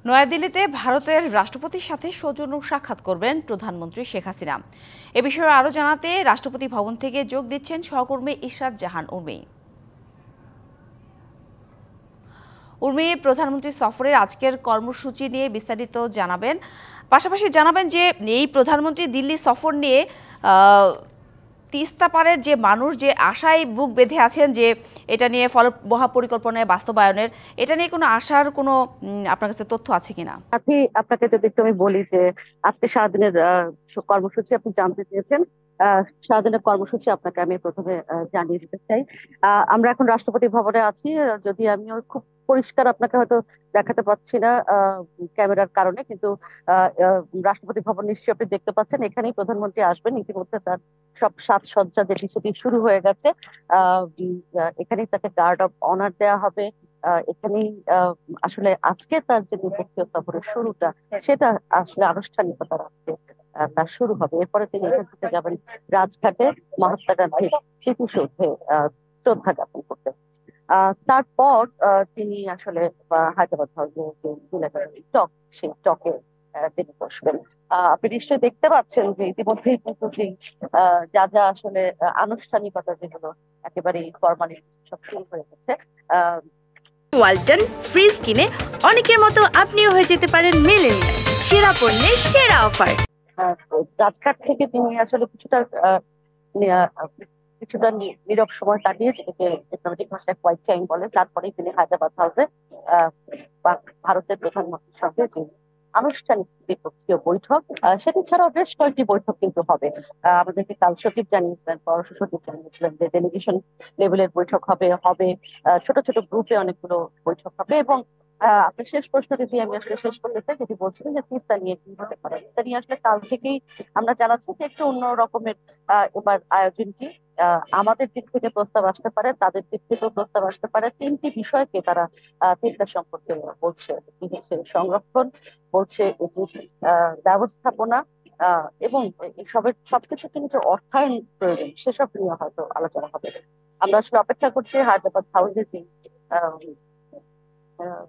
নয়াদিল্লিতে ভারতের রাষ্ট্রপতির সাথে সৌজন্য সাক্ষাৎ করবেন প্রধানমন্ত্রী শেখ হাসিনা। এ বিষয়ে আরও জানাতে রাষ্ট্রপতি ভবন থেকে যোগ দিচ্ছেন সহকর্মী ইশরাত জাহান উর্মি। প্রধানমন্ত্রী সফরের আজকের কর্মসূচি নিয়ে বিস্তারিত জানাবেন, পাশাপাশি জানাবেন যে এই প্রধানমন্ত্রী দিল্লি সফর নিয়ে তিস্তা পারের যে মানুষ যে আশায় বুক বেঁধে আছেন যে এটা নিয়ে মহাপরিকল্পনায় বাস্তবায়নের, এটা নিয়ে কোনো আশার কোনো আপনার কাছে তথ্য আছে কিনা? আপনাকে যদি একটু আমি বলি যে আজকে সারাদিনের কর্মসূচি আপনি জানতে চেয়েছেন। সারাদিনের কর্মসূচি আপনাকে আমি প্রথমে জানিয়ে দিতে চাই। আমরা এখন রাষ্ট্রপতি ভবনে আছি, যদি আমিও খুব পরিষ্কার আপনাকে হয়তো দেখাতে পাচ্ছি না ক্যামেরার কারণে, কিন্তু রাষ্ট্রপতি ভবন নিশ্চয়ই আপনি দেখতে পাচ্ছেন। এখানেই প্রধানমন্ত্রী আসবেন, ইতিমধ্যে তার সব সাজসজ্জা যেটি সেটি শুরু হয়ে গেছে। এখানেই তাকে গার্ড অফ অনার দেওয়া হবে। এখানেই আসলে আজকে তার যে দ্বিপক্ষীয় সফরের শুরুটা, সেটা আসলে আনুষ্ঠানিকতার আজকে তার শুরু হবে। এরপরে তিনি এখান থেকে যাবেন রাজঘাটে মহাত্মা গান্ধীর স্মৃতিসৌধে শ্রদ্ধা জ্ঞাপন করতে। তারপর তিনি আসলে হায়দ্রাবাদ হাউসে যে টক, সেই টকে তিনি বসবেন। আপনি নিশ্চয়ই দেখতে পাচ্ছেন যে ইতিমধ্যেই কিন্তু যা যা আসলে আনুষ্ঠানিকতা যেগুলো একেবারে ফরমালিটি সব শুরু হয়ে গেছে। ওয়ালটন ফ্রিজ কিনে অনেকের মতো আপনিও হয়ে যেতে পারেন মিলেনিয়াল সেরা পণ্যের সেরা অফার। রাজঘাট থেকে তিনি আসলে কিছুটা নীরব সময় কাটিয়ে, যেটাকে ডিপ্লোম্যাটিক ভাষায় কোয়াইট টাইম বলে, তারপরেই তিনি হায়দ্রাবাদ হাউসে ভারতের প্রধানমন্ত্রীর সঙ্গে যে আনুষ্ঠানিক দ্বিপক্ষীয় বৈঠক, সেটি ছাড়াও বেশ কয়েকটি বৈঠক কিন্তু হবে। আমাদেরকে কাল সচিব জানিয়েছিলেন, পররাষ্ট্র সচিব জানিয়েছিলেন যে ডেলিগেশন লেভেলের বৈঠক হবে ছোট ছোট গ্রুপে অনেকগুলো বৈঠক হবে। এবং আপনার শেষ প্রশ্নটি দিয়ে আমি আসলে শেষ করতে চাই, যেটি বলছিলেন যে তিস্তা নিয়ে কি হতে পারে। তিস্তা নিয়ে আসলে কাল থেকেই আমরা জানাচ্ছি যে একটু অন্য রকমের এবার আয়োজনটি। আমাদের দিক থেকে প্রস্তাব আসতে পারে, তাদের দিক থেকেও প্রস্তাব আসতে পারে। তিনটি বিষয়কে তারা তিস্তা সম্পর্কে বলছে, হচ্ছে সংরক্ষণ, বলছে ব্যবস্থাপনা, এবং এসবের সবকিছু কিন্তু অর্থায়ন প্রয়োজন, সেসব নিয়ে হয়তো আলোচনা হবে। আমরা আসলে অপেক্ষা করছি হায়দ্রাবাদ হাউসে যে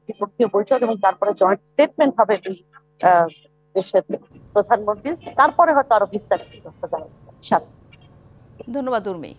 দ্বিপক্ষীয় বৈঠক এবং তারপরে জয়েন্ট স্টেটমেন্ট হবে দেশের প্রধানমন্ত্রী, তারপরে হয়তো আরো বিস্তারিত জানাবো। ধন্যবাদ উর্মি।